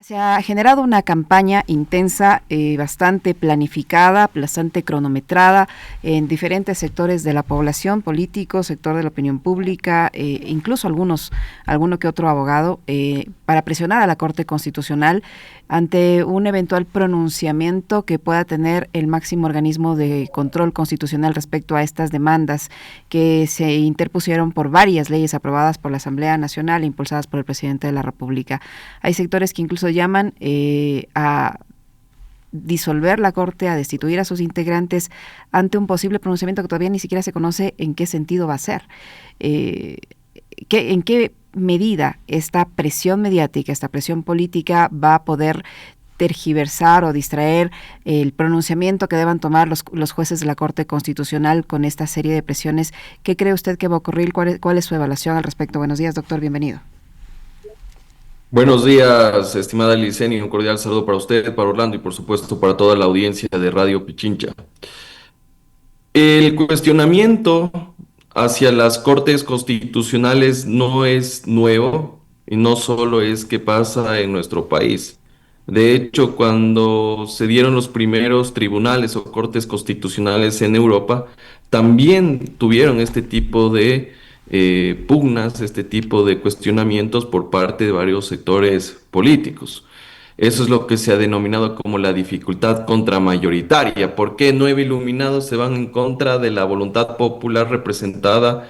Se ha generado una campaña intensa, bastante planificada, bastante cronometrada en diferentes sectores de la población, político, sector de la opinión pública, incluso alguno que otro abogado, para presionar a la Corte Constitucional ante un eventual pronunciamiento que pueda tener el máximo organismo de control constitucional respecto a estas demandas que se interpusieron por varias leyes aprobadas por la Asamblea Nacional e impulsadas por el presidente de la República. Hay sectores que incluso llaman a disolver la Corte, a destituir a sus integrantes ante un posible pronunciamiento que todavía ni siquiera se conoce en qué sentido va a ser. ¿En qué medida esta presión mediática, esta presión política va a poder tergiversar o distraer el pronunciamiento que deban tomar los jueces de la Corte Constitucional con esta serie de presiones? ¿Qué cree usted que va a ocurrir? ¿Cuál es su evaluación al respecto? Buenos días, doctor, bienvenido. Buenos días, estimada Liceni, un cordial saludo para usted, para Orlando y por supuesto para toda la audiencia de Radio Pichincha. El cuestionamiento hacia las Cortes Constitucionales no es nuevo y no solo es que pasa en nuestro país. De hecho, cuando se dieron los primeros tribunales o cortes constitucionales en Europa, también tuvieron este tipo de pugnas, este tipo de cuestionamientos por parte de varios sectores políticos. Eso es lo que se ha denominado como la dificultad contramayoritaria. ¿Por qué 9 iluminados se van en contra de la voluntad popular representada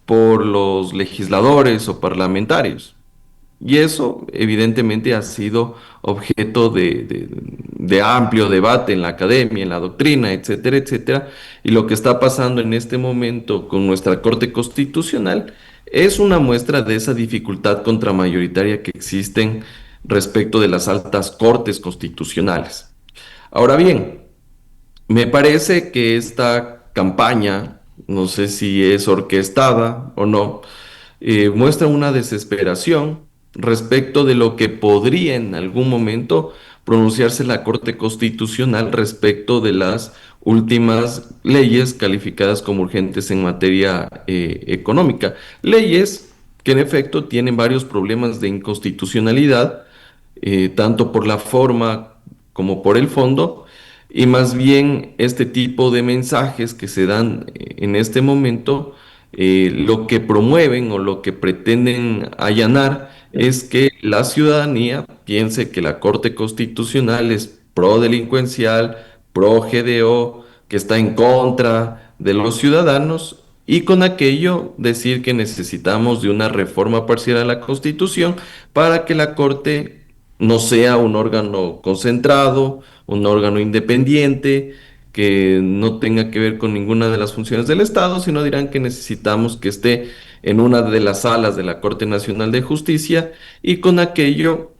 por los legisladores o parlamentarios? Y eso evidentemente ha sido objeto de amplio debate en la academia, en la doctrina, etcétera, etcétera. Y lo que está pasando en este momento con nuestra Corte Constitucional es una muestra de esa dificultad contramayoritaria que existen respecto de las altas cortes constitucionales. Ahora bien, me parece que esta campaña, no sé si es orquestada o no, muestra una desesperación respecto de lo que podría en algún momento pronunciarse la Corte Constitucional respecto de las últimas leyes calificadas como urgentes en materia económica. Leyes que en efecto tienen varios problemas de inconstitucionalidad, tanto por la forma como por el fondo, y más bien este tipo de mensajes que se dan en este momento, lo que promueven o lo que pretenden allanar es que la ciudadanía piense que la Corte Constitucional es pro delincuencial, pro GDO, que está en contra de los ciudadanos y con aquello decir que necesitamos de una reforma parcial a la Constitución para que la Corte no sea un órgano concentrado, un órgano independiente, que no tenga que ver con ninguna de las funciones del Estado, sino dirán que necesitamos que esté en una de las salas de la Corte Nacional de Justicia y con aquello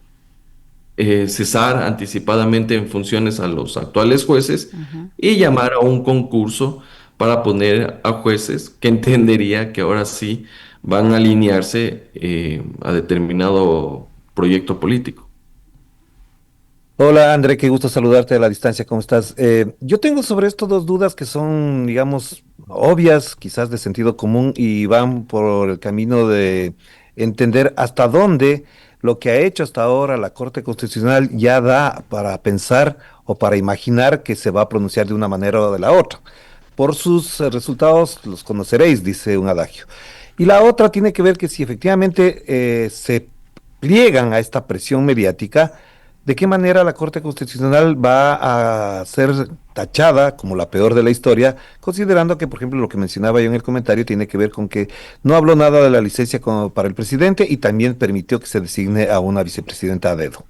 cesar anticipadamente en funciones a los actuales jueces Ujú. y llamar a un concurso para poner a jueces que entendería que ahora sí van a alinearse a determinado proyecto político. Hola André, qué gusto saludarte a la distancia, ¿cómo estás? Yo tengo sobre esto dos dudas que son, digamos, obvias, quizás de sentido común y van por el camino de entender hasta dónde lo que ha hecho hasta ahora la Corte Constitucional ya da para pensar o para imaginar que se va a pronunciar de una manera o de la otra. Por sus resultados los conoceréis, dice un adagio. Y la otra tiene que ver que si efectivamente se pliegan a esta presión mediática, ¿de qué manera la Corte Constitucional va a ser tachada como la peor de la historia, considerando que, por ejemplo, lo que mencionaba yo en el comentario tiene que ver con que no habló nada de la licencia como para el presidente y también permitió que se designe a una vicepresidenta a dedo?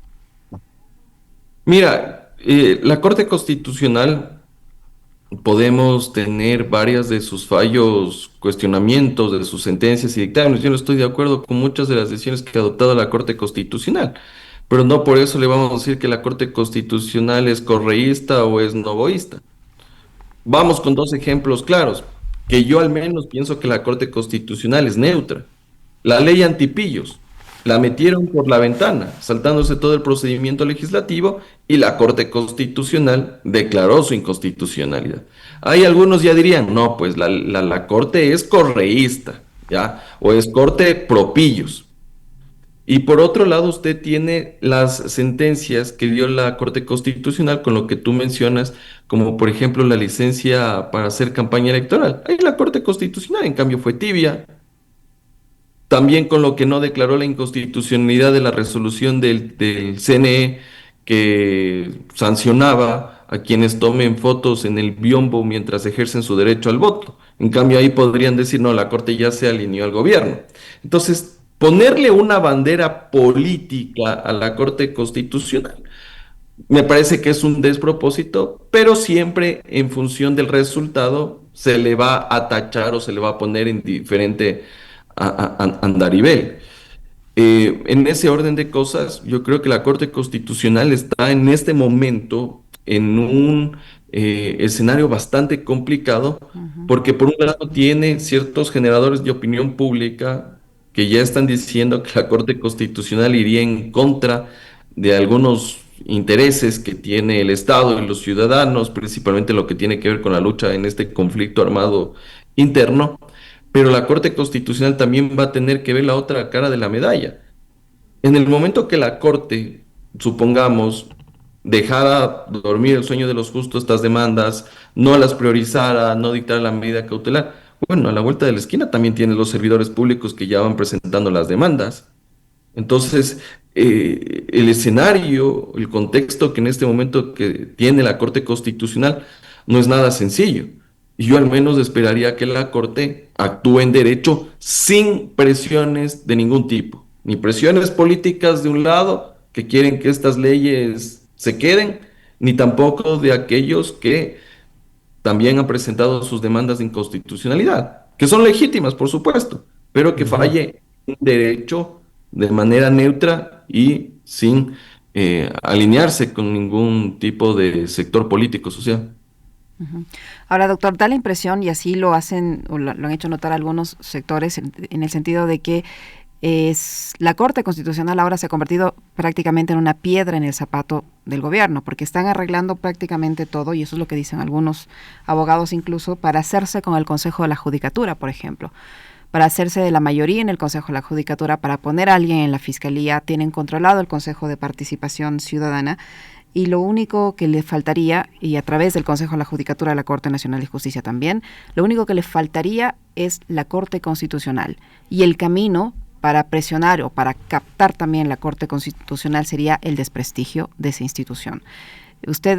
Mira, la Corte Constitucional podemos tener varias de sus fallos, cuestionamientos de sus sentencias y dictámenes. Yo no estoy de acuerdo con muchas de las decisiones que ha adoptado la Corte Constitucional, pero no por eso le vamos a decir que la Corte Constitucional es correísta o es novoísta. Vamos con dos ejemplos claros, que yo al menos pienso que la Corte Constitucional es neutra. La ley antipillos, la metieron por la ventana, saltándose todo el procedimiento legislativo y la Corte Constitucional declaró su inconstitucionalidad. Ahí algunos ya dirían, no, pues la Corte es correísta, ¿ya? O es Corte pro pillos. Y por otro lado, usted tiene las sentencias que dio la Corte Constitucional con lo que tú mencionas, como por ejemplo la licencia para hacer campaña electoral. Ahí la Corte Constitucional, en cambio, fue tibia. También con lo que no declaró la inconstitucionalidad de la resolución del CNE que sancionaba a quienes tomen fotos en el biombo mientras ejercen su derecho al voto. En cambio, ahí podrían decir, no, la Corte ya se alineó al gobierno. Entonces, ponerle una bandera política a la Corte Constitucional me parece que es un despropósito, pero siempre en función del resultado se le va a tachar o se le va a poner en diferente andarivel. En ese orden de cosas, yo creo que la Corte Constitucional está en este momento en un escenario bastante complicado, Ujú. porque por un lado tiene ciertos generadores de opinión pública que ya están diciendo que la Corte Constitucional iría en contra de algunos intereses que tiene el Estado y los ciudadanos, principalmente lo que tiene que ver con la lucha en este conflicto armado interno, pero la Corte Constitucional también va a tener que ver la otra cara de la medalla. En el momento que la Corte, supongamos, dejara dormir el sueño de los justos estas demandas, no las priorizara, no dictara la medida cautelar, bueno, a la vuelta de la esquina también tiene los servidores públicos que ya van presentando las demandas. Entonces, el escenario, el contexto que en este momento que tiene la Corte Constitucional no es nada sencillo. Y yo al menos esperaría que la Corte actúe en derecho sin presiones de ningún tipo, ni presiones políticas de un lado que quieren que estas leyes se queden, ni tampoco de aquellos que también han presentado sus demandas de inconstitucionalidad, que son legítimas, por supuesto, pero que Ujú. falle un derecho de manera neutra y sin alinearse con ningún tipo de sector político social. Ujú. Ahora, doctor, da la impresión, y así lo hacen o lo han hecho notar algunos sectores, en el sentido de que la Corte Constitucional ahora se ha convertido prácticamente en una piedra en el zapato del gobierno, porque están arreglando prácticamente todo, y eso es lo que dicen algunos abogados incluso, para hacerse con el Consejo de la Judicatura, por ejemplo. Para hacerse de la mayoría en el Consejo de la Judicatura, para poner a alguien en la Fiscalía, tienen controlado el Consejo de Participación Ciudadana, y lo único que le faltaría, y a través del Consejo de la Judicatura de la Corte Nacional de Justicia también, lo único que le faltaría es la Corte Constitucional. Y el camino para presionar o para captar también la Corte Constitucional sería el desprestigio de esa institución. ¿Usted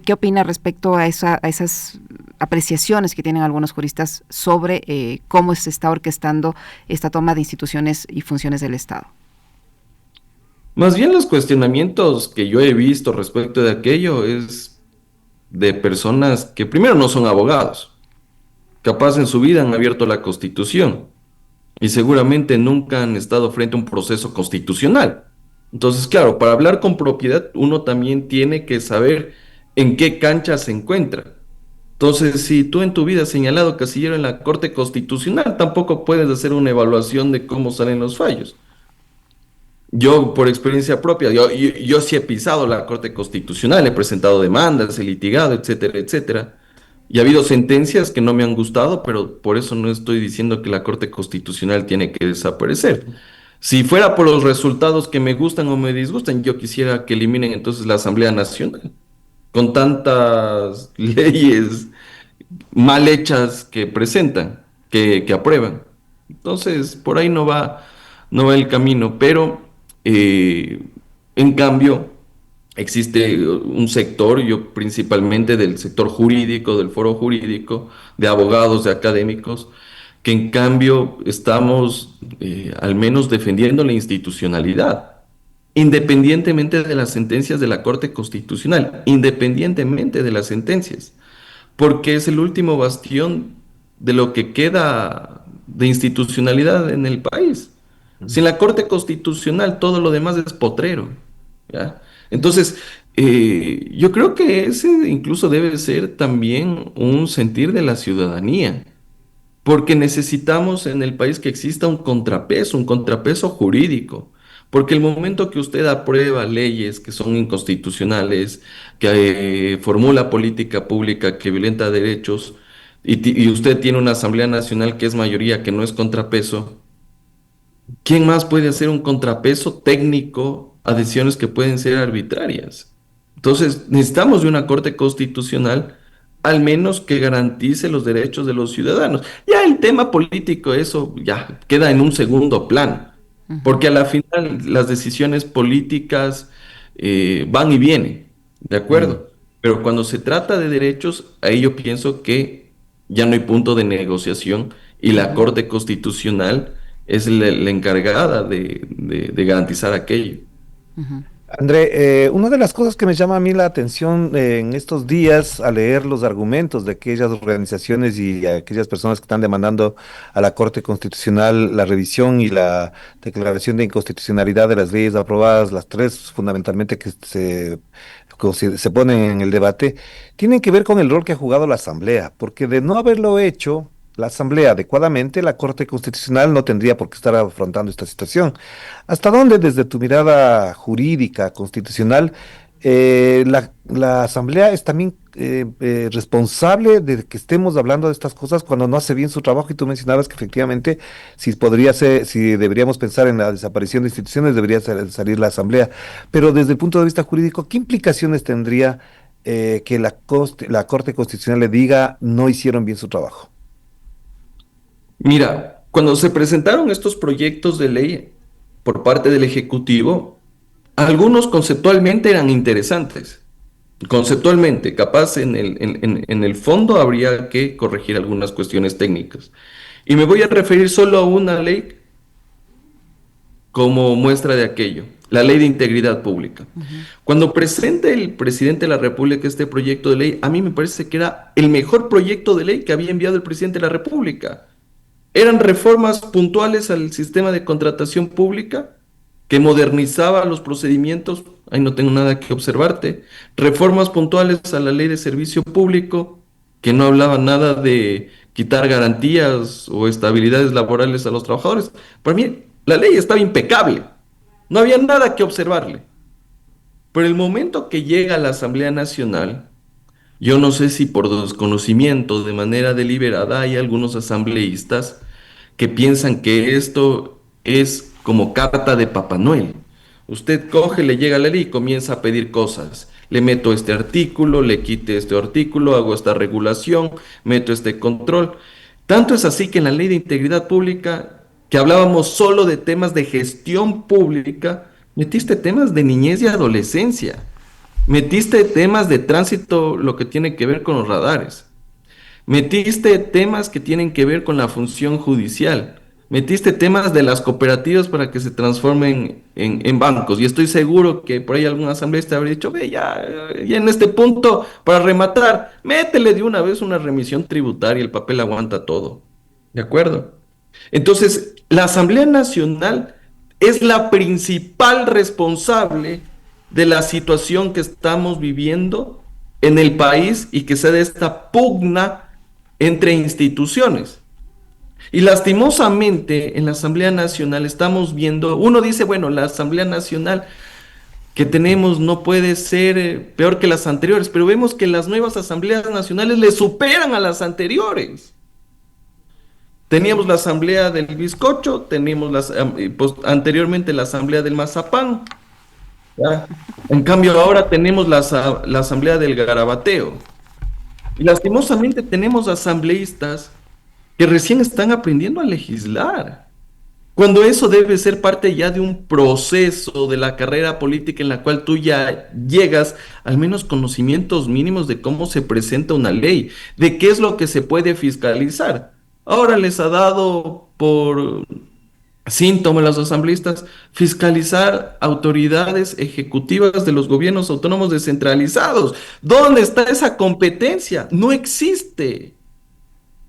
qué opina respecto a esas apreciaciones que tienen algunos juristas sobre cómo se está orquestando esta toma de instituciones y funciones del Estado? Más bien los cuestionamientos que yo he visto respecto de aquello es de personas que primero no son abogados, capaz en su vida han abierto la Constitución y seguramente nunca han estado frente a un proceso constitucional. Entonces, claro, para hablar con propiedad uno también tiene que saber en qué cancha se encuentra. Entonces, si tú en tu vida has señalado casillero en la Corte Constitucional, tampoco puedes hacer una evaluación de cómo salen los fallos. Yo, por experiencia propia, yo sí he pisado la Corte Constitucional, he presentado demandas, he litigado, etcétera, etcétera. Y ha habido sentencias que no me han gustado, pero por eso no estoy diciendo que la Corte Constitucional tiene que desaparecer. Si fuera por los resultados que me gustan o me disgustan, yo quisiera que eliminen entonces la Asamblea Nacional, con tantas leyes mal hechas que presentan, que aprueban. Entonces, por ahí no va el camino, pero eh, en cambio existe un sector, yo principalmente del sector jurídico, del foro jurídico, de abogados, de académicos, que en cambio estamos al menos defendiendo la institucionalidad, independientemente de las sentencias de la Corte Constitucional, independientemente de las sentencias porque es el último bastión de lo que queda de institucionalidad en el país. Sin la Corte Constitucional, todo lo demás es potrero, ¿ya? Entonces, yo creo que ese incluso debe ser también un sentir de la ciudadanía, porque necesitamos en el país que exista un contrapeso jurídico. Porque el momento que usted aprueba leyes que son inconstitucionales, que formula política pública que violenta derechos, y usted tiene una Asamblea Nacional que es mayoría, que no es contrapeso, ¿Quién más puede hacer un contrapeso técnico a decisiones que pueden ser arbitrarias? Entonces, necesitamos de una Corte Constitucional al menos que garantice los derechos de los ciudadanos. Ya el tema político, eso ya queda en un segundo plano, Ujú, porque a la final las decisiones políticas van y vienen, ¿de Mm. acuerdo? Pero cuando se trata de derechos, ahí yo pienso que ya no hay punto de negociación y la ujú, Corte Constitucional es la encargada de garantizar aquello. Ujú. André, una de las cosas que me llama a mí la atención en estos días al leer los argumentos de aquellas organizaciones y aquellas personas que están demandando a la Corte Constitucional la revisión y la declaración de inconstitucionalidad de las leyes aprobadas, las tres fundamentalmente que se ponen en el debate, tienen que ver con el rol que ha jugado la Asamblea, porque de no haberlo hecho la Asamblea adecuadamente, la Corte Constitucional no tendría por qué estar afrontando esta situación. ¿Hasta dónde, desde tu mirada jurídica, constitucional, la Asamblea es también responsable de que estemos hablando de estas cosas cuando no hace bien su trabajo? Y tú mencionabas que efectivamente, si podría ser, si deberíamos pensar en la desaparición de instituciones, debería salir la Asamblea. Pero desde el punto de vista jurídico, ¿qué implicaciones tendría que la Corte Constitucional le diga no hicieron bien su trabajo? Mira, cuando se presentaron estos proyectos de ley por parte del Ejecutivo, algunos conceptualmente eran interesantes. Conceptualmente, capaz en el fondo habría que corregir algunas cuestiones técnicas. Y me voy a referir solo a una ley como muestra de aquello, la Ley de Integridad Pública. ujú, Cuando presente el presidente de la República este proyecto de ley, a mí me parece que era el mejor proyecto de ley que había enviado el presidente de la República. Eran reformas puntuales al sistema de contratación pública que modernizaba los procedimientos, ahí no tengo nada que observarte, reformas puntuales a la ley de servicio público que no hablaba nada de quitar garantías o estabilidades laborales a los trabajadores. Para mí la ley estaba impecable, no había nada que observarle. Pero el momento que llega a la Asamblea Nacional, yo no sé si por desconocimiento, de manera deliberada, hay algunos asambleístas que piensan que esto es como carta de Papá Noel. Usted coge, le llega la ley y comienza a pedir cosas. Le meto este artículo, le quite este artículo, hago esta regulación, meto este control. Tanto es así que en la ley de integridad pública, que hablábamos solo de temas de gestión pública, metiste temas de niñez y adolescencia. Metiste temas de tránsito, lo que tiene que ver con los radares. Metiste temas que tienen que ver con la función judicial. Metiste temas de las cooperativas para que se transformen en bancos. Y estoy seguro que por ahí algún asambleísta habría dicho, ve, ya en este punto, para rematar, métele de una vez una remisión tributaria, el papel aguanta todo. ¿De acuerdo? Entonces, la Asamblea Nacional es la principal responsable de la situación que estamos viviendo en el país y que se da esta pugna entre instituciones. Y lastimosamente en la Asamblea Nacional estamos viendo, uno dice, bueno, la Asamblea Nacional que tenemos no puede ser peor que las anteriores, pero vemos que las nuevas asambleas nacionales le superan a las anteriores. Teníamos la asamblea del bizcocho, teníamos anteriormente la asamblea del mazapán, ¿ya? En cambio ahora tenemos la asamblea del garabateo. Y lastimosamente tenemos asambleístas que recién están aprendiendo a legislar, cuando eso debe ser parte ya de un proceso de la carrera política en la cual tú ya llegas al menos conocimientos mínimos de cómo se presenta una ley, de qué es lo que se puede fiscalizar. Ahora les ha dado por síntoma a los asambleístas fiscalizar autoridades ejecutivas de los gobiernos autónomos descentralizados. ¿Dónde está esa competencia? No existe.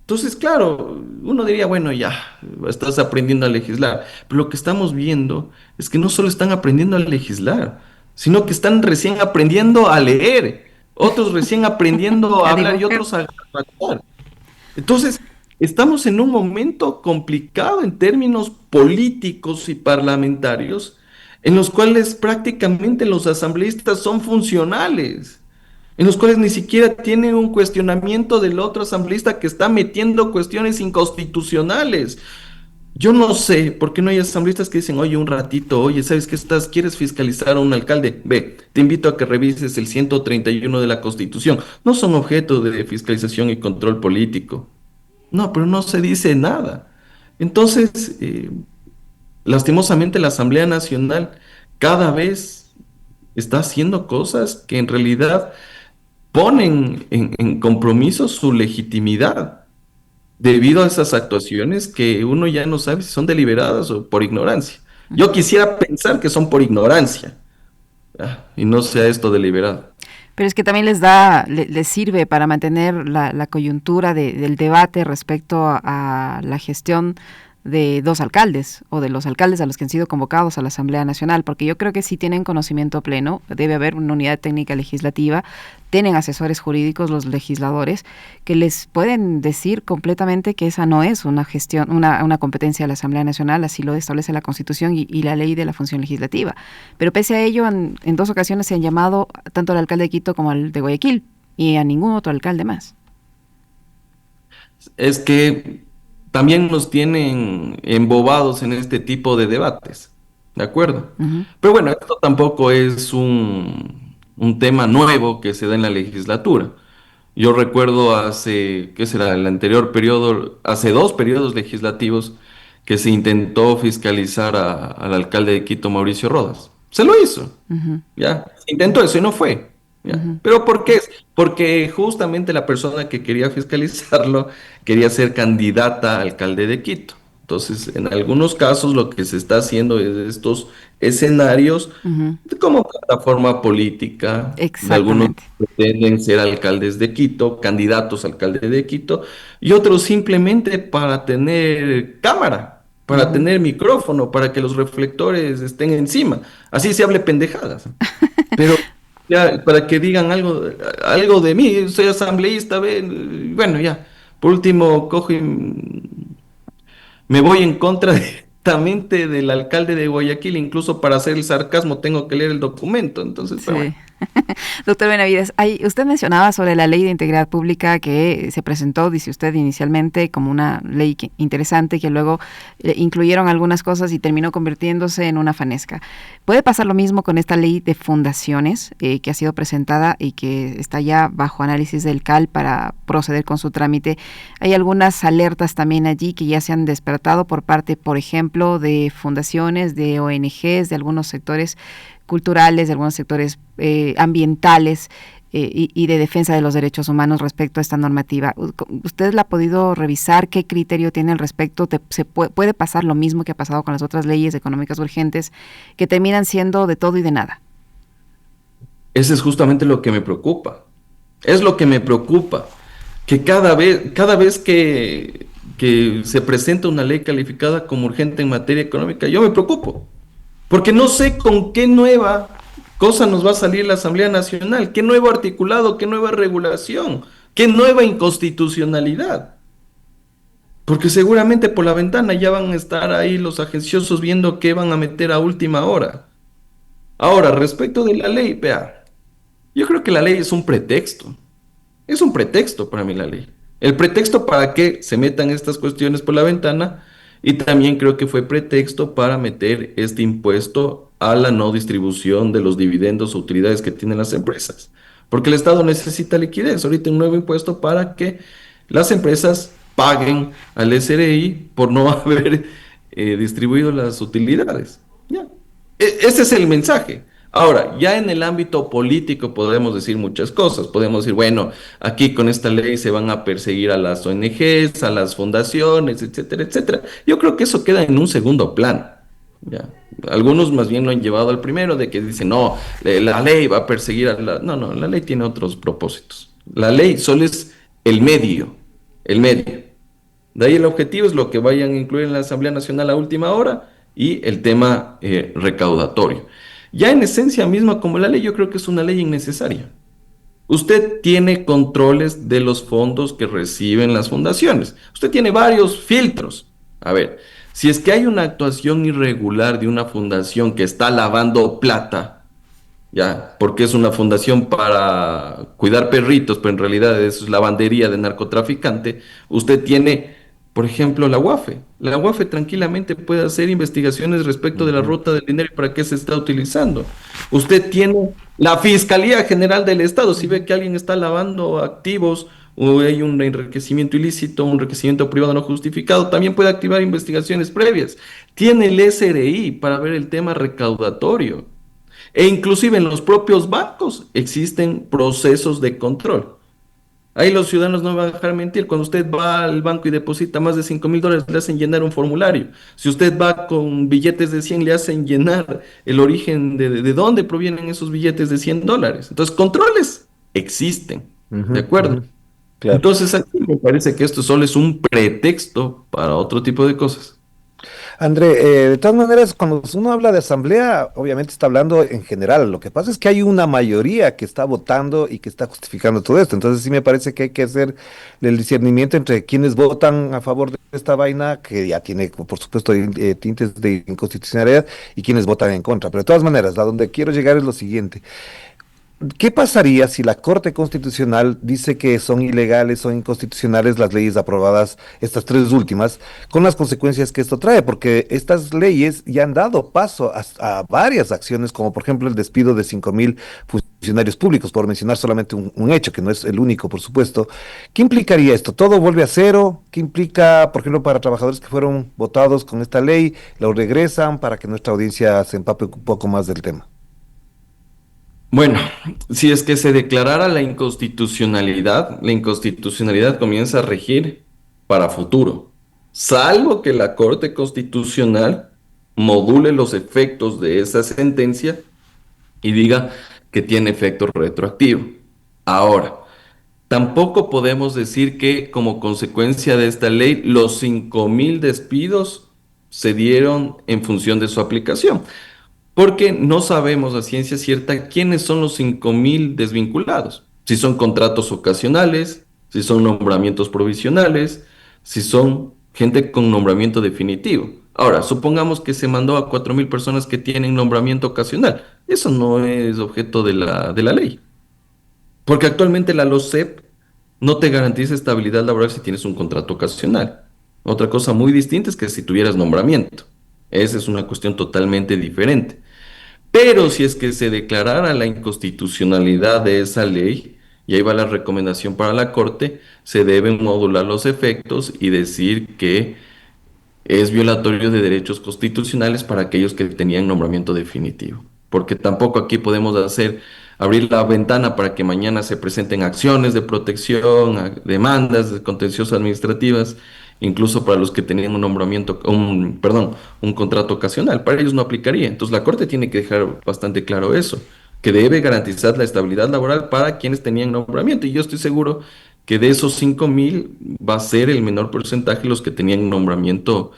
Entonces, claro, uno diría, bueno, ya, estás aprendiendo a legislar, pero lo que estamos viendo es que no solo están aprendiendo a legislar, sino que están recién aprendiendo a leer, otros recién aprendiendo a a hablar y dibujar. otros a grabar. Entonces, estamos en un momento complicado en términos políticos y parlamentarios, en los cuales prácticamente los asambleístas son funcionales, en los cuales ni siquiera tienen un cuestionamiento del otro asambleísta que está metiendo cuestiones inconstitucionales. Yo no sé por qué no hay asambleístas que dicen, oye, un ratito, oye, ¿sabes qué estás? ¿Quieres fiscalizar a un alcalde? Ve, te invito a que revises el 131 de la Constitución. No son objeto de fiscalización y control político. No, pero no se dice nada. Entonces, lastimosamente la Asamblea Nacional cada vez está haciendo cosas que en realidad ponen en compromiso su legitimidad debido a esas actuaciones que uno ya no sabe si son deliberadas o por ignorancia. Yo quisiera pensar que son por ignorancia, y no sea esto deliberado. Pero es que también les sirve para mantener la coyuntura del debate respecto a la gestión de dos alcaldes o de los alcaldes a los que han sido convocados a la Asamblea Nacional, porque yo creo que sí tienen conocimiento pleno, debe haber una unidad técnica legislativa, tienen asesores jurídicos los legisladores que les pueden decir completamente que esa no es una gestión, una competencia de la Asamblea Nacional, así lo establece la Constitución y la ley de la función legislativa. Pero pese a ello, en dos ocasiones se han llamado tanto al alcalde de Quito como al de Guayaquil y a ningún otro alcalde más. Es que también nos tienen embobados en este tipo de debates, ¿de acuerdo? Ujú, Pero bueno, esto tampoco es un tema nuevo que se da en la legislatura. Yo recuerdo hace, ¿qué será? El anterior periodo, hace 2 periodos legislativos que se intentó fiscalizar al alcalde de Quito, Mauricio Rodas. Se lo hizo. ujú, ¿Ya? Intentó eso y no fue. ¿Ya? ujú. ¿Pero por qué? Porque justamente la persona que quería fiscalizarlo quería ser candidata a alcalde de Quito. Entonces, en algunos casos lo que se está haciendo es estos escenarios Ujú, como plataforma política. Algunos exactamente. pretenden ser alcaldes de Quito, candidatos a alcalde de Quito, y otros simplemente para tener cámara, para Ujú. tener micrófono, para que los reflectores estén encima. Así se hable pendejadas. Pero ya, para que digan algo de mí, soy asambleísta, ve, bueno, ya. Por último, cojo y me voy en contra directamente del alcalde de Guayaquil, incluso para hacer el sarcasmo tengo que leer el documento, entonces, pero bueno. Sí. Doctor Benavides, usted mencionaba sobre la ley de integridad pública que se presentó, dice usted, inicialmente como una ley interesante que luego incluyeron algunas cosas y terminó convirtiéndose en una fanesca. ¿Puede pasar lo mismo con esta ley de fundaciones que ha sido presentada y que está ya bajo análisis del CAL para proceder con su trámite? Hay algunas alertas también allí que ya se han despertado por parte, por ejemplo, de fundaciones, de ONGs, de algunos sectores culturales, de algunos sectores ambientales y de defensa de los derechos humanos respecto a esta normativa. ¿Usted la ha podido revisar? ¿Qué criterio tiene al respecto? ¿Puede pasar lo mismo que ha pasado con las otras leyes económicas urgentes que terminan siendo de todo y de nada? Ese es justamente lo que me preocupa. Es lo que me preocupa, que cada vez que se presenta una ley calificada como urgente en materia económica, yo me preocupo. Porque no sé con qué nueva cosa nos va a salir la Asamblea Nacional, qué nuevo articulado, qué nueva regulación, qué nueva inconstitucionalidad. Porque seguramente por la ventana ya van a estar ahí los agenciosos viendo qué van a meter a última hora. Ahora, respecto de la ley, vea, yo creo que la ley es un pretexto. Es un pretexto para mí la ley. El pretexto para que se metan estas cuestiones por la ventana y también creo que fue pretexto para meter este impuesto a la no distribución de los dividendos o utilidades que tienen las empresas. Porque el Estado necesita liquidez. Ahorita un nuevo impuesto para que las empresas paguen al SRI por no haber distribuido las utilidades. Ya. Ese es el mensaje. Ahora, ya en el ámbito político podemos decir muchas cosas. Podemos decir, bueno, aquí con esta ley se van a perseguir a las ONGs, a las fundaciones, etcétera, etcétera. Yo creo que eso queda en un segundo plano. ¿Ya? Algunos más bien lo han llevado al primero, de que dicen, no, la ley va a perseguir a la... No, no, la ley tiene otros propósitos. La ley solo es el medio, el medio. De ahí el objetivo es lo que vayan a incluir en la Asamblea Nacional a última hora y el tema recaudatorio. Ya en esencia misma, como la ley, yo creo que es una ley innecesaria. Usted tiene controles de los fondos que reciben las fundaciones. Usted tiene varios filtros. A ver, si es que hay una actuación irregular de una fundación que está lavando plata, ya, porque es una fundación para cuidar perritos, pero en realidad es lavandería de narcotraficante, usted tiene Por ejemplo, la UAFE. La UAFE tranquilamente puede hacer investigaciones respecto de la Ujú. ruta del dinero y para qué se está utilizando. Usted tiene la Fiscalía General del Estado. Si ve que alguien está lavando activos o hay un enriquecimiento ilícito, un enriquecimiento privado no justificado, también puede activar investigaciones previas. Tiene el SRI para ver el tema recaudatorio. E inclusive en los propios bancos existen procesos de control. Ahí los ciudadanos no van a dejar mentir. Cuando usted va al banco y deposita más de $5,000, le hacen llenar un formulario. Si usted va con billetes de 100, le hacen llenar el origen de dónde provienen esos billetes de $100. Entonces, controles existen, ¿de Ujú, acuerdo? ujú. Claro. Entonces, aquí me parece que esto solo es un pretexto para otro tipo de cosas. André, de todas maneras, cuando uno habla de asamblea, obviamente está hablando en general. Lo que pasa es que hay una mayoría que está votando y que está justificando todo esto. Entonces sí me parece que hay que hacer el discernimiento entre quienes votan a favor de esta vaina, que ya tiene, por supuesto, tintes de inconstitucionalidad, y quienes votan en contra. Pero de todas maneras, a donde quiero llegar es lo siguiente. ¿Qué pasaría si la Corte Constitucional dice que son ilegales, son inconstitucionales las leyes aprobadas, estas tres últimas, con las consecuencias que esto trae? Porque estas leyes ya han dado paso a varias acciones, como por ejemplo el despido de 5.000 funcionarios públicos, por mencionar solamente un hecho, que no es el único, por supuesto. ¿Qué implicaría esto? ¿Todo vuelve a cero? ¿Qué implica, por ejemplo, para trabajadores que fueron votados con esta ley, lo regresan para que nuestra audiencia se empape un poco más del tema? Bueno, si es que se declarara la inconstitucionalidad comienza a regir para futuro, salvo que la Corte Constitucional module los efectos de esa sentencia y diga que tiene efecto retroactivo. Ahora, tampoco podemos decir que como consecuencia de esta ley los 5,000 despidos se dieron en función de su aplicación. Porque no sabemos a ciencia cierta quiénes son los 5,000 desvinculados. Si son contratos ocasionales, si son nombramientos provisionales, si son gente con nombramiento definitivo. Ahora, supongamos que se mandó a 4,000 personas que tienen nombramiento ocasional. Eso no es objeto de la ley. Porque actualmente la LOCEP no te garantiza estabilidad laboral si tienes un contrato ocasional. Otra cosa muy distinta es que si tuvieras nombramiento. Esa es una cuestión totalmente diferente. Pero si es que se declarara la inconstitucionalidad de esa ley, y ahí va la recomendación para la Corte, se deben modular los efectos y decir que es violatorio de derechos constitucionales para aquellos que tenían nombramiento definitivo. Porque tampoco aquí podemos abrir la ventana para que mañana se presenten acciones de protección, demandas de contenciosas administrativas, incluso para los que tenían un nombramiento, perdón, un contrato ocasional. Para ellos no aplicaría. Entonces la Corte tiene que dejar bastante claro eso, que debe garantizar la estabilidad laboral para quienes tenían nombramiento. Y yo estoy seguro que de esos 5,000 va a ser el menor porcentaje los que tenían nombramiento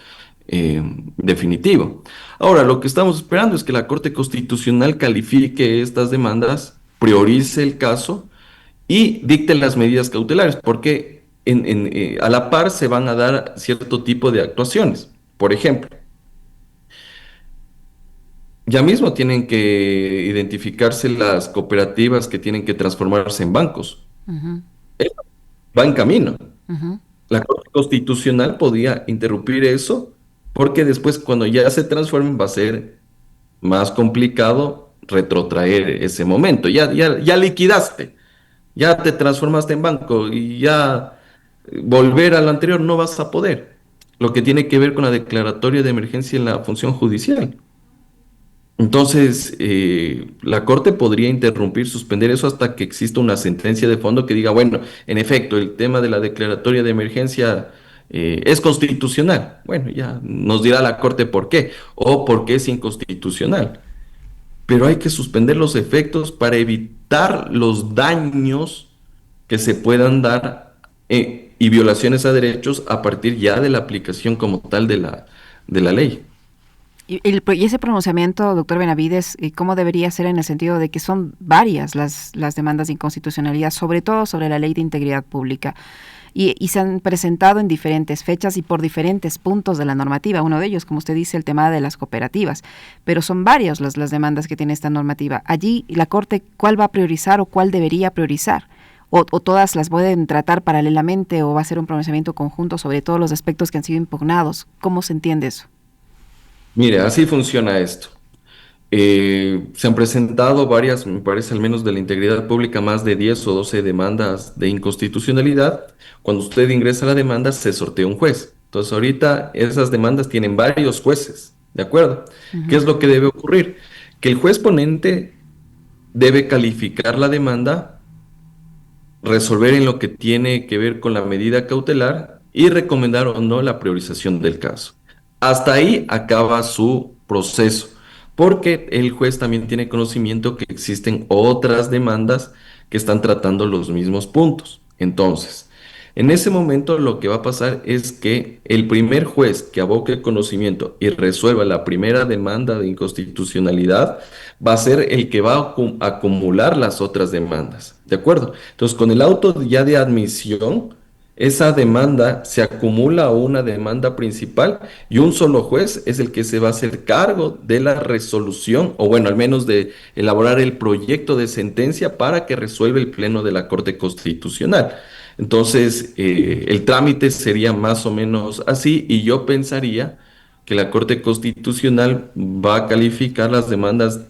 definitivo. Ahora, lo que estamos esperando es que la Corte Constitucional califique estas demandas, priorice el caso y dicte las medidas cautelares, porque a la par se van a dar cierto tipo de actuaciones. Por ejemplo, ya mismo tienen que identificarse las cooperativas que tienen que transformarse en bancos. Ujú, Va en camino. ujú. La Corte Constitucional podía interrumpir eso porque después cuando ya se transformen va a ser más complicado retrotraer ese momento. Ya liquidaste, ya te transformaste en banco y ya volver a lo anterior no vas a poder. Lo que tiene que ver con la declaratoria de emergencia en la función judicial. Entonces, la Corte podría interrumpir, suspender eso hasta que exista una sentencia de fondo que diga, bueno, en efecto, el tema de la declaratoria de emergencia es constitucional. Bueno, ya nos dirá la Corte por qué o por qué es inconstitucional. Pero hay que suspender los efectos para evitar los daños que se puedan dar y violaciones a derechos a partir ya de la aplicación como tal de la ley. Y ese pronunciamiento, doctor Benavides, ¿cómo debería ser en el sentido de que son varias las demandas de inconstitucionalidad, sobre todo sobre la Ley de Integridad Pública? Y se han presentado en diferentes fechas y por diferentes puntos de la normativa. Uno de ellos, como usted dice, el tema de las cooperativas. Pero son varias las demandas que tiene esta normativa. Allí, la Corte, ¿cuál va a priorizar o cuál debería priorizar? o todas las pueden tratar paralelamente o va a ser un pronunciamiento conjunto sobre todos los aspectos que han sido impugnados. ¿Cómo se entiende eso? Mire, así funciona esto. Se han presentado varias, me parece al menos de la integridad pública, más de 10 o 12 demandas de inconstitucionalidad. Cuando usted ingresa la demanda, se sortea un juez. Entonces, ahorita esas demandas tienen varios jueces, ¿de acuerdo? ¿Qué es Ujú, lo que debe ocurrir? Que el juez ponente debe calificar la demanda, resolver en lo que tiene que ver con la medida cautelar y recomendar o no la priorización del caso. Hasta ahí acaba su proceso, porque el juez también tiene conocimiento que existen otras demandas que están tratando los mismos puntos. Entonces, en ese momento lo que va a pasar es que el primer juez que aboque conocimiento y resuelva la primera demanda de inconstitucionalidad va a ser el que va a acumular las otras demandas. ¿De acuerdo? Entonces, con el auto ya de admisión, esa demanda se acumula a una demanda principal y un solo juez es el que se va a hacer cargo de la resolución, o bueno, al menos de elaborar el proyecto de sentencia para que resuelva el Pleno de la Corte Constitucional. Entonces, el trámite sería más o menos así y yo pensaría que la Corte Constitucional va a calificar las demandas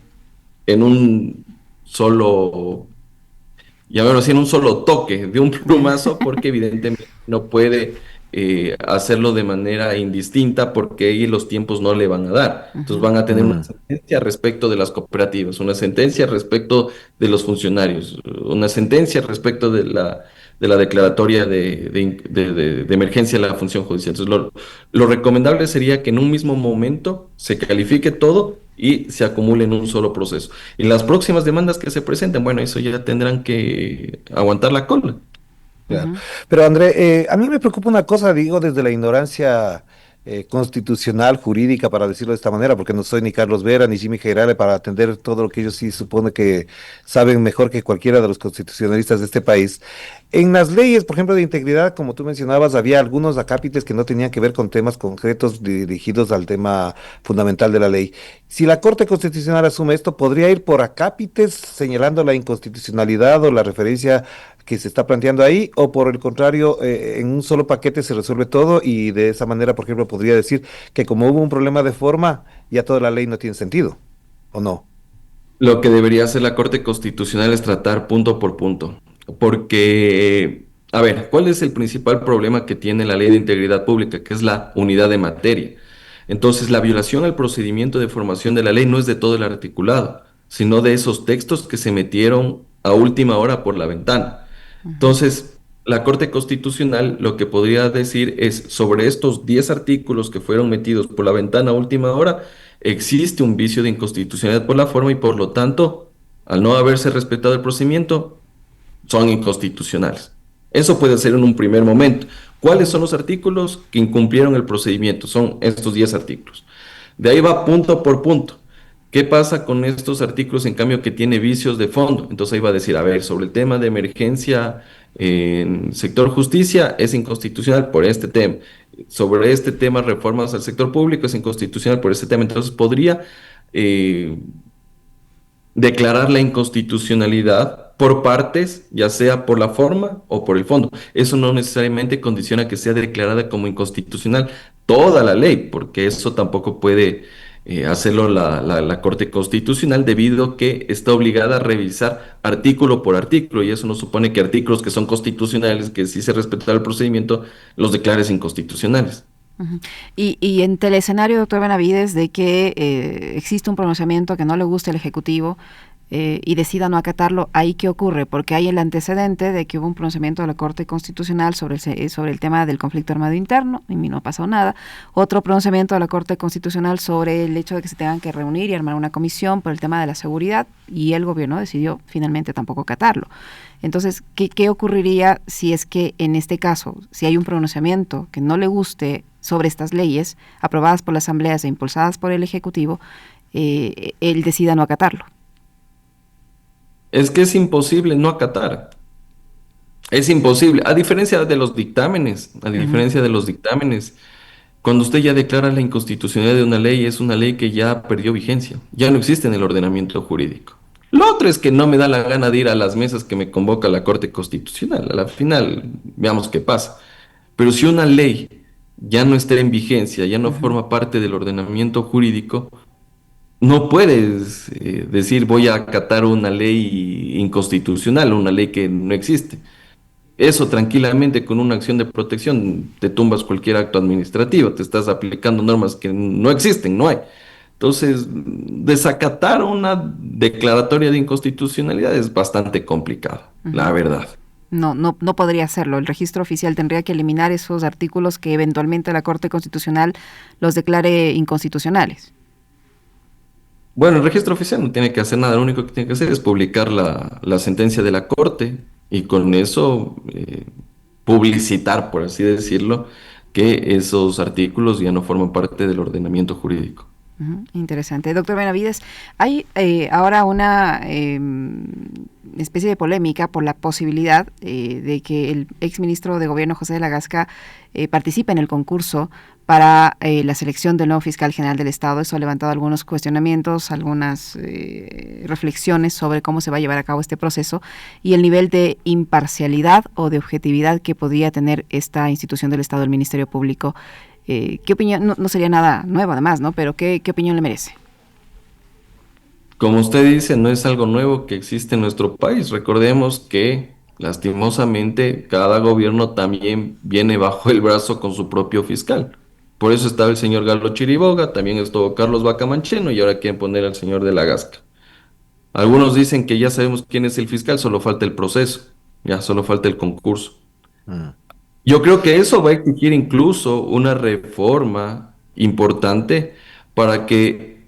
en un solo, llamémoslo así, en un solo toque, de un ya. plumazo, porque evidentemente no puede hacerlo de manera indistinta porque ahí los tiempos no le van a dar. Entonces Ujú, van a tener una Mm. sentencia respecto de las cooperativas, una sentencia respecto de los funcionarios, una sentencia respecto de la declaratoria de emergencia de la función judicial. Entonces lo recomendable sería que en un mismo momento se califique todo y se acumule en un solo proceso. Y las próximas demandas que se presenten, bueno, eso ya tendrán que aguantar la cola. Claro. ujú, Pero André, a mí me preocupa una cosa, digo, desde la ignorancia constitucional, jurídica, para decirlo de esta manera, porque no soy ni Carlos Vera ni Jimmy Generale para atender todo lo que ellos sí supone que saben mejor que cualquiera de los constitucionalistas de este país. En las leyes, por ejemplo, de integridad, como tú mencionabas, había algunos acápites que no tenían que ver con temas concretos dirigidos al tema fundamental de la ley. Si la Corte Constitucional asume esto, ¿podría ir por acápites señalando la inconstitucionalidad o la referencia que se está planteando ahí, o por el contrario, en un solo paquete se resuelve todo y de esa manera, por ejemplo, podría decir que como hubo un problema de forma, ya toda la ley no tiene sentido, ¿o no? Lo que debería hacer la Corte Constitucional es tratar punto por punto, porque, a ver, ¿cuál es el principal problema que tiene la Ley de Integridad Pública? Que es la unidad de materia. Entonces, la violación al procedimiento de formación de la ley no es de todo el articulado, sino de esos textos que se metieron a última hora por la ventana. ujú. Entonces, la Corte Constitucional lo que podría decir es sobre estos 10 artículos que fueron metidos por la ventana a última hora, existe un vicio de inconstitucionalidad por la forma y por lo tanto, al no haberse respetado el procedimiento, son inconstitucionales. Eso puede ser en un primer momento. ¿Cuáles son los artículos que incumplieron el procedimiento? Son estos 10 artículos. De ahí va punto por punto. ¿Qué pasa con estos artículos, en cambio, que tiene vicios de fondo? Entonces ahí va a decir, a ver, sobre el tema de emergencia en sector justicia es inconstitucional por este tema. Sobre este tema, reformas al sector público es inconstitucional por este tema. Entonces podría eh, declarar la inconstitucionalidad por partes, ya sea por la forma o por el fondo. Eso no necesariamente condiciona que sea declarada como inconstitucional toda la ley, porque eso tampoco puede hacerlo la Corte Constitucional debido a que está obligada a revisar artículo por artículo y eso no supone que artículos que son constitucionales, que sí se respeta el procedimiento, los declares inconstitucionales. Ujú. Y en el escenario, doctor Benavides, de que existe un pronunciamiento que no le gusta al Ejecutivo y decida no acatarlo, ¿ahí qué ocurre? Porque hay el antecedente de que hubo un pronunciamiento de la Corte Constitucional sobre el tema del conflicto armado interno, y no ha pasado nada. Otro pronunciamiento de la Corte Constitucional sobre el hecho de que se tengan que reunir y armar una comisión por el tema de la seguridad, y el gobierno decidió finalmente tampoco acatarlo. Entonces, ¿qué ocurriría si es que en este caso, si hay un pronunciamiento que no le guste sobre estas leyes aprobadas por las asambleas e impulsadas por el Ejecutivo, él decida no acatarlo? Es que es imposible no acatar. Es imposible. A Ujú, diferencia de los dictámenes, cuando usted ya declara la inconstitucionalidad de una ley, es una ley que ya perdió vigencia, ya no existe en el ordenamiento jurídico. Lo otro es que no me da la gana de ir a las mesas que me convoca la Corte Constitucional. A la final, veamos qué pasa. Pero si una ley ya no está en vigencia, ya no Ujú. forma parte del ordenamiento jurídico, no puedes decir voy a acatar una ley inconstitucional, una ley que no existe. Eso tranquilamente con una acción de protección te tumbas cualquier acto administrativo, te estás aplicando normas que no existen, no hay. Entonces, desacatar una declaratoria de inconstitucionalidad es bastante complicado, la Ujú. verdad. No podría hacerlo. El registro oficial tendría que eliminar esos artículos que eventualmente la Corte Constitucional los declare inconstitucionales. Bueno, el registro oficial no tiene que hacer nada, lo único que tiene que hacer es publicar la sentencia de la Corte y con eso publicitar, por así decirlo, que esos artículos ya no forman parte del ordenamiento jurídico. Ujú. Interesante. Doctor Benavides, hay ahora una especie de polémica por la posibilidad de que el exministro de Gobierno José de la Gasca participe en el concurso para la selección del nuevo fiscal general del Estado. Eso ha levantado algunos cuestionamientos, algunas reflexiones sobre cómo se va a llevar a cabo este proceso y el nivel de imparcialidad o de objetividad que podría tener esta institución del Estado, el Ministerio Público. ¿Qué opinión? No sería nada nuevo además, ¿no? Pero ¿qué opinión le merece? Como usted dice, no es algo nuevo que existe en nuestro país. Recordemos que lastimosamente cada gobierno también viene bajo el brazo con su propio fiscal. Por eso estaba el señor Galo Chiriboga, también estuvo Carlos Vacamancheno y ahora quieren poner al señor de la Gasca. Algunos dicen que ya sabemos quién es el fiscal, solo falta el proceso, ya solo falta el concurso. Mm. Yo creo que eso va a exigir incluso una reforma importante para que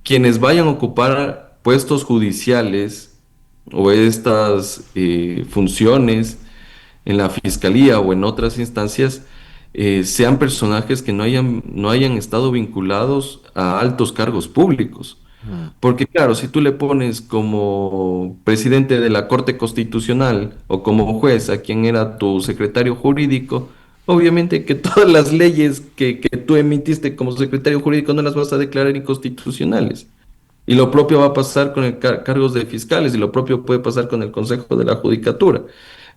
quienes vayan a ocupar puestos judiciales o estas funciones en la fiscalía o en otras instancias sean personajes que no hayan estado vinculados a altos cargos públicos. Mm. Porque claro, si tú le pones como presidente de la Corte Constitucional o como juez a quien era tu secretario jurídico, obviamente que todas las leyes que tú emitiste como secretario jurídico no las vas a declarar inconstitucionales. Y lo propio va a pasar con el cargos de fiscales y lo propio puede pasar con el Consejo de la Judicatura.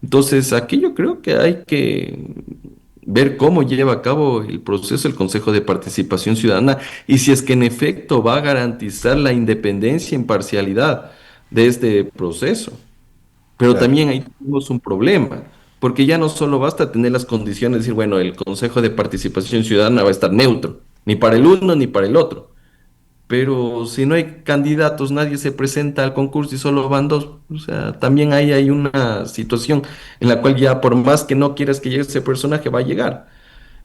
Entonces, aquí yo creo que hay que ver cómo lleva a cabo el proceso el Consejo de Participación Ciudadana y si es que en efecto va a garantizar la independencia e imparcialidad de este proceso. Pero Claro. también ahí tenemos un problema, porque ya no solo basta tener las condiciones de decir, bueno, el Consejo de Participación Ciudadana va a estar neutro, ni para el uno ni para el otro. Pero si no hay candidatos, nadie se presenta al concurso y solo van dos. O sea, también ahí hay una situación en la cual ya por más que no quieras que llegue ese personaje, va a llegar.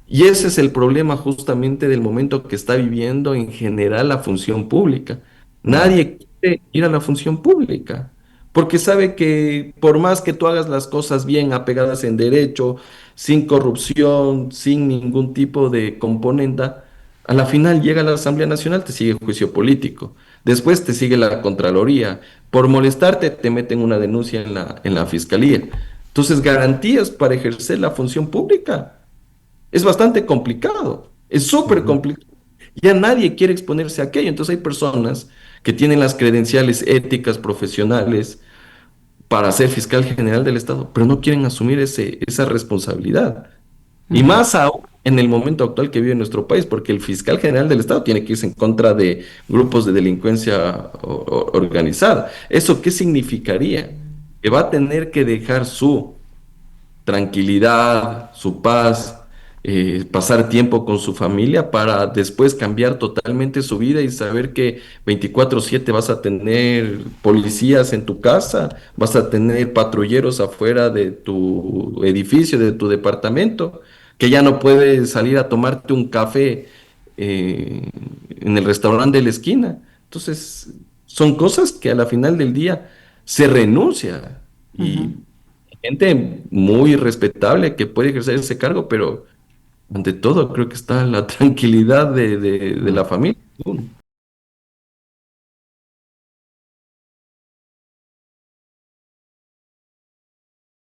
Y ese es el problema justamente del momento que está viviendo en general la función pública. Mm. Nadie quiere ir a la función pública, porque sabe que por más que tú hagas las cosas bien, apegadas en derecho, sin corrupción, sin ningún tipo de componenda, a la final llega la Asamblea Nacional, te sigue juicio político. Después te sigue la Contraloría. Por molestarte, te meten una denuncia en la Fiscalía. Entonces, garantías para ejercer la función pública. Es bastante complicado, es súper Ujú. complicado. Ya nadie quiere exponerse a aquello. Entonces hay personas que tienen las credenciales éticas, profesionales para ser fiscal general del Estado, pero no quieren asumir esa responsabilidad. Y Ujú. más aún en el momento actual que vive nuestro país, porque el fiscal general del Estado tiene que irse en contra de grupos de delincuencia organizada. ¿Eso qué significaría? Que va a tener que dejar su tranquilidad, su paz, pasar tiempo con su familia para después cambiar totalmente su vida y saber que 24/7 vas a tener policías en tu casa, vas a tener patrulleros afuera de tu edificio, de tu departamento, que ya no puedes salir a tomarte un café en el restaurante de la esquina. Entonces, son cosas que a la final del día se renuncia. Ujú. Y gente muy respetable que puede ejercer ese cargo, pero ante todo creo que está la tranquilidad de Mm. la familia.